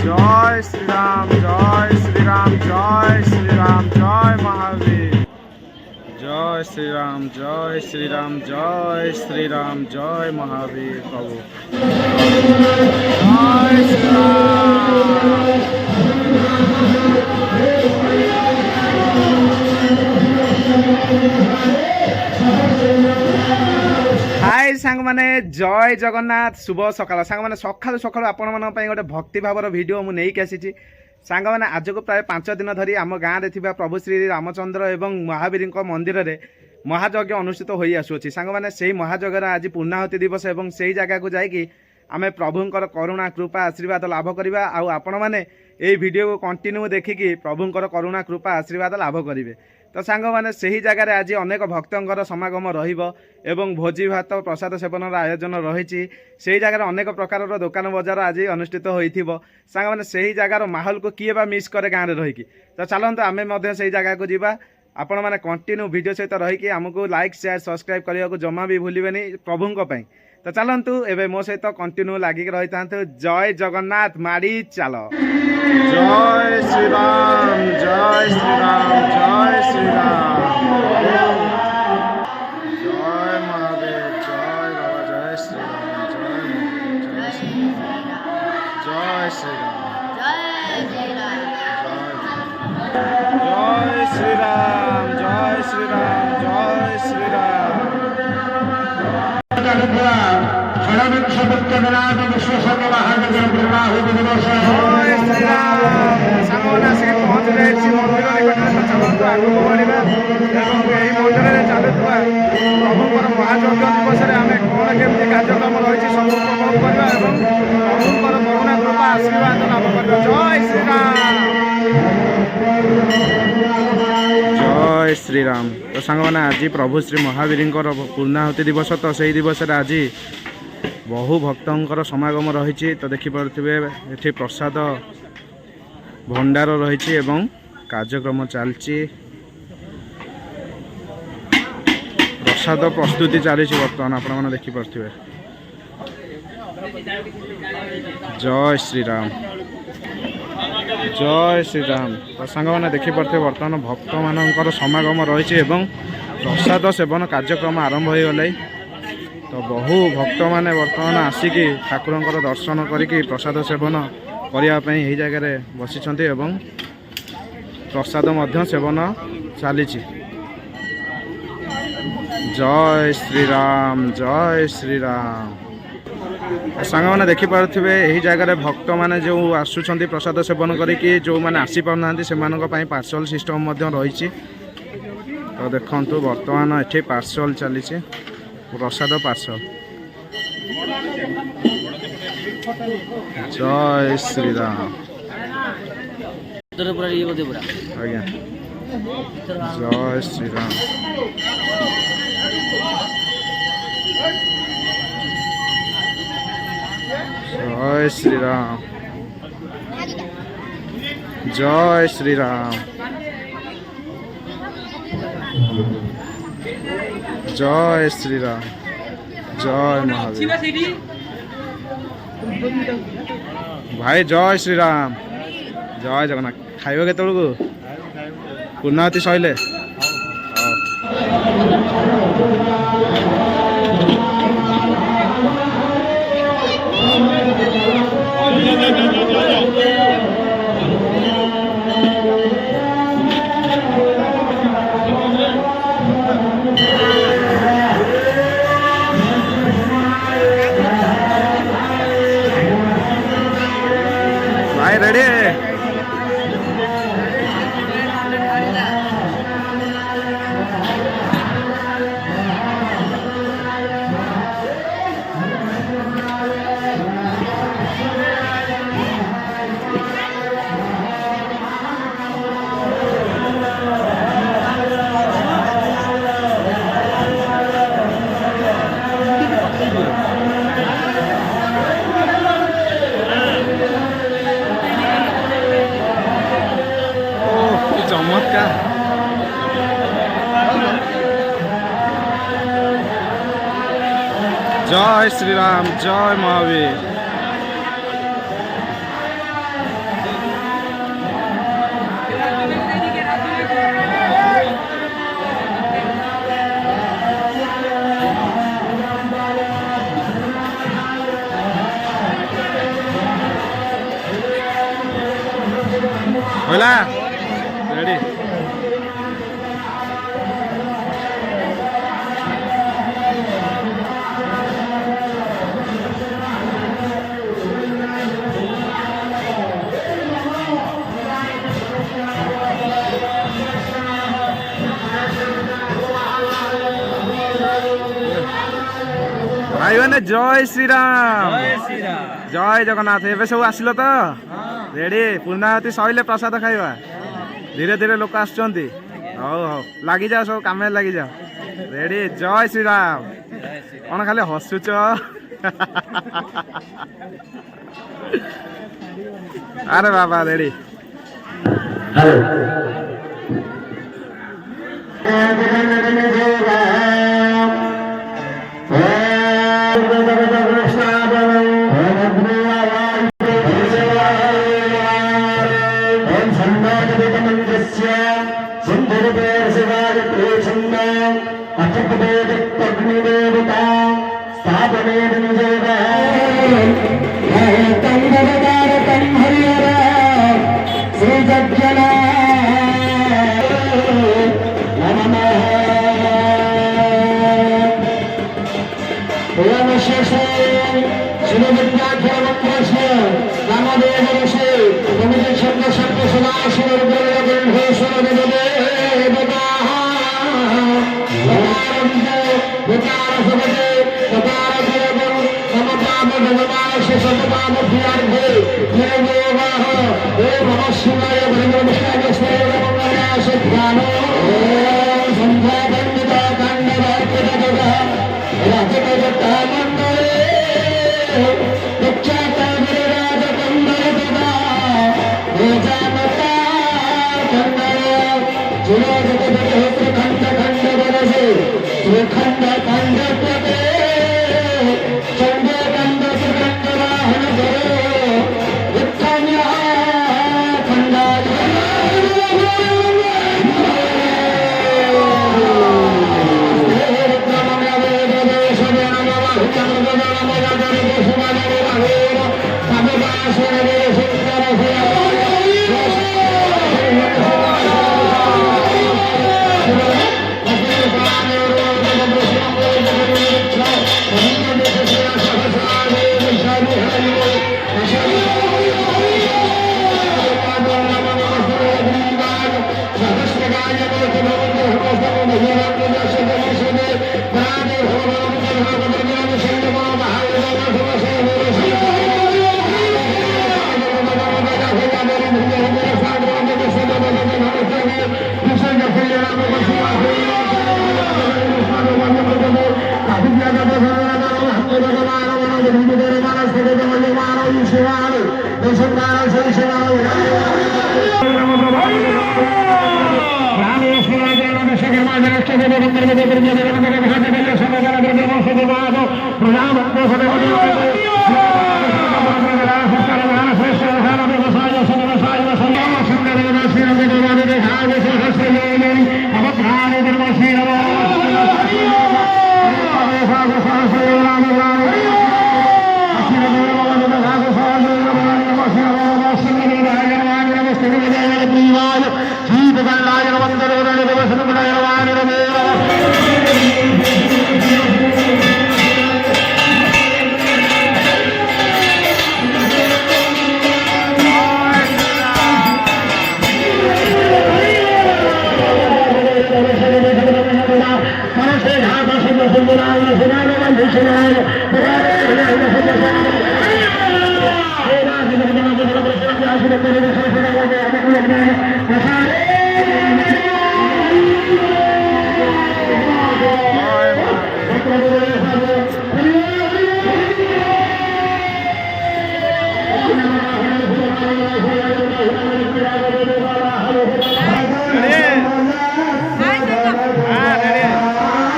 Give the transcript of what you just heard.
জয় শ্রীরাম, জয় শ্রীরাম, জয় শ্রীরাম, জয় মহাবীর। জয় শ্রীরাম, জয় শ্রীরাম, জয় শ্রীরাম, জয় মহাবীর প্রভু। জয় শ্রীরাম। হাই ସାଙ୍ଗମାନେ, ଜୟ ଜଗନ୍ନାଥ। ଶୁଭ ସକାଳ ସାଙ୍ଗମାନେ। ସକାଳୁ ସକାଳୁ ଆପଣମାନଙ୍କ ପାଇଁ ଗୋଟେ ଭକ୍ତି ଭାବର ଭିଡ଼ିଓ ମୁଁ ନେଇକି ଆସିଛି ସାଙ୍ଗମାନେ। ଆଜକୁ ପ୍ରାୟ 5 ଦିନ ଧରି ଆମ ଗାଁରେ ଥିବା ପ୍ରଭୁ ଶ୍ରୀ ରାମଚନ୍ଦ୍ର ଏବଂ ମହାବୀରଙ୍କ ମନ୍ଦିରରେ ମହାଯଜ୍ଞ ଅନୁଷ୍ଠିତ ହୋଇ ଆସୁଅଛି ସାଙ୍ଗମାନେ। ସେହି ମହାଯଜ୍ଞର ଆଜି ପୂର୍ଣ୍ଣାହୁତି ଦିବସ ଏବଂ ସେହି ଜାଗାକୁ ଯାଇକି ଆମେ ପ୍ରଭୁଙ୍କର କରୁଣା କୃପା ଆଶୀର୍ବାଦ ଲାଭ କରିବା। ଆଉ ଆପଣମାନେ ଏହି ଭିଡ଼ିଓକୁ କଣ୍ଟିନ୍ୟୁ ଦେଖିକି ପ୍ରଭୁଙ୍କର କରୁଣା କୃପା ଆଶୀର୍ବାଦ ଲାଭ କରିବେ। ତ ସାଙ୍ଗମାନେ, ସେହି ଜାଗାରେ ଆଜି ଅନେକ ଭକ୍ତଙ୍କର ସମାଗମ ରହିବ ଏବଂ ଭୋଜି ଭାତ ପ୍ରସାଦ ସେବନର ଆୟୋଜନ ରହିଛି। ସେହି ଜାଗାରେ ଅନେକ ପ୍ରକାରର ଦୋକାନ ବଜାର ଆଜି ଅନୁଷ୍ଠିତ ହୋଇଥିବ ସାଙ୍ଗମାନେ। ସେହି ଜାଗାର ମାହୋଲକୁ କିଏ ବା ମିସ୍ କରେ ଗାଁରେ ରହିକି। ତ ଚାଲନ୍ତୁ ଆମେ ମଧ୍ୟ ସେହି ଜାଗାକୁ ଯିବା। ଆପଣମାନେ କଣ୍ଟିନ୍ୟୁ ଭିଡ଼ିଓ ସହିତ ରହିକି ଆମକୁ ଲାଇକ୍ ସେୟାର ସବସ୍କ୍ରାଇବ୍ କରିବାକୁ ଜମା ବି ଭୁଲିବେନି ପ୍ରଭୁଙ୍କ ପାଇଁ। ତ ଚାଲନ୍ତୁ ଏବେ ମୋ ସହିତ କଣ୍ଟିନ୍ୟୁ ଲାଗିକି ରହିଥାନ୍ତୁ। ଜୟ ଜଗନ୍ନାଥ, ମାଡ଼ି ଚାଲ। ଜୟ ଶ୍ରୀରାମ, ଜୟ ଶ୍ରୀରାମ, ଜୟ ଶ୍ରୀରାମ, ଜୟ ମହାବୀର, ଜୟ ବାବା, ଜୟ ଶ୍ରୀରାମ, ଜୟ ମହାବୀର, ଜୟ ଶ୍ରୀରାମ, ଜୟ ଶ୍ରୀରାମ, ଜୟ ଶ୍ରୀରାମ, ଜୟ ଶ୍ରୀରାମ। ସାଙ୍ଗମାନେ ଆସିକି ପହଞ୍ଚି ଯାଇଛି ମନ୍ଦିର ନିକଟରେ। ତ ଚାଲନ୍ତୁ ଆଗକୁ ବଢ଼ିବା ଏବଂ ଏହି ମନ୍ଦିରରେ ଚାଲୁଥିବା ପ୍ରଭୁଙ୍କର ମହାଯଜ୍ଞ ଦିବସରେ ଆମେ କ'ଣ କେମିତି କାର୍ଯ୍ୟକ୍ରମ ରହିଛି ସବୁ ଉପଭୋଗ କରିବା ଏବଂ ପ୍ରଭୁଙ୍କର କରୁଣା କୃପା ଆଶୀର୍ବାଦ ଲାଭ କରିବା। ଜୟ ଶ୍ରୀରାମ, ଜୟ ଶ୍ରୀରାମ। ତ ସାଙ୍ଗମାନେ, ଆଜି ପ୍ରଭୁ ଶ୍ରୀ ମହାବୀରଙ୍କର ପୂର୍ଣ୍ଣାହୁତି ଦିବସ। ତ ସେହି ଦିବସରେ ଆଜି ବହୁ ଭକ୍ତଙ୍କର ସମାଗମ ରହିଛି। ତ ଦେଖିପାରୁଥିବେ ଏଠି ପ୍ରସାଦ ଭଣ୍ଡାର ରହିଛି ଏବଂ କାର୍ଯ୍ୟକ୍ରମ ଚାଲିଛି। ପ୍ରସାଦ ପ୍ରସ୍ତୁତି ଚାଲିଛି ବର୍ତ୍ତମାନ, ଆପଣମାନେ ଦେଖିପାରୁଥିବେ। ଜୟ ଶ୍ରୀରାମ, ଜୟ ଶ୍ରୀରାମ। ତ ସାଙ୍ଗମାନେ ଦେଖିପାରୁଥିବେ ବର୍ତ୍ତମାନ ଭକ୍ତମାନଙ୍କର ସମାଗମ ରହିଛି ଏବଂ ପ୍ରସାଦ ସେବନ କାର୍ଯ୍ୟକ୍ରମ ଆରମ୍ଭ ହୋଇଗଲାଣି। ତ ବହୁ ଭକ୍ତମାନେ ବର୍ତ୍ତମାନ ଆସିକି ଠାକୁରଙ୍କର ଦର୍ଶନ କରିକି ପ୍ରସାଦ ସେବନ କରିବା ପାଇଁ ଏହି ଜାଗାରେ ବସିଛନ୍ତି ଏବଂ ପ୍ରସାଦ ମଧ୍ୟ ସେବନ ଚାଲିଛି। ଜୟ ଶ୍ରୀରାମ, ଜୟ ଶ୍ରୀରାମ। ସାଙ୍ଗମାନେ ଦେଖିପାରୁଥିବେ ଏହି ଜାଗାରେ ଭକ୍ତମାନେ ଯେଉଁ ଆସୁଛନ୍ତି ପ୍ରସାଦ ସେବନ କରିକି, ଯେଉଁମାନେ ଆସିପାରୁନାହାନ୍ତି ସେମାନଙ୍କ ପାଇଁ ପାର୍ସଲ ସିଷ୍ଟମ ମଧ୍ୟ ରହିଛି। ତ ଦେଖନ୍ତୁ ବର୍ତ୍ତମାନ ଏଠି ପାର୍ସଲ ଚାଲିଛି, ପ୍ରସାଦ ପାର୍ସଲ। ଜୟ ଶ୍ରୀରାମ, ଆଜ୍ଞା, ଜୟ ଶ୍ରୀରାମ, ଜୟ ଶ୍ରୀରାମ, ଜୟ ଶ୍ରୀରାମ, ଜୟ ଶ୍ରୀରାମ, ଜୟ ମହାବୀର। ଭାଇ ଜୟ ଶ୍ରୀରାମ, ଜୟ ଜଗନ୍ନାଥ। ଖାଇବ କେତେବେଳକୁ? ପୂର୍ଣ୍ଣାହୁତି ସଇଲେ। भाई रेडी है? चमत्कार। जय श्री राम, जय महावीर। होला रेडी भाई मैंने जय श्री राम जय जगन्नाथ एवं सब आसिल तो रेडी पूर्णावती सैले प्रसाद खाइबा धीरे धीरे लोक आसुचंती हौ हौ लगी जाओ सब काम लगी जाओ रेडी जय श्री राम कौन खाली हसुच अरे बाबा रेडी Gracias.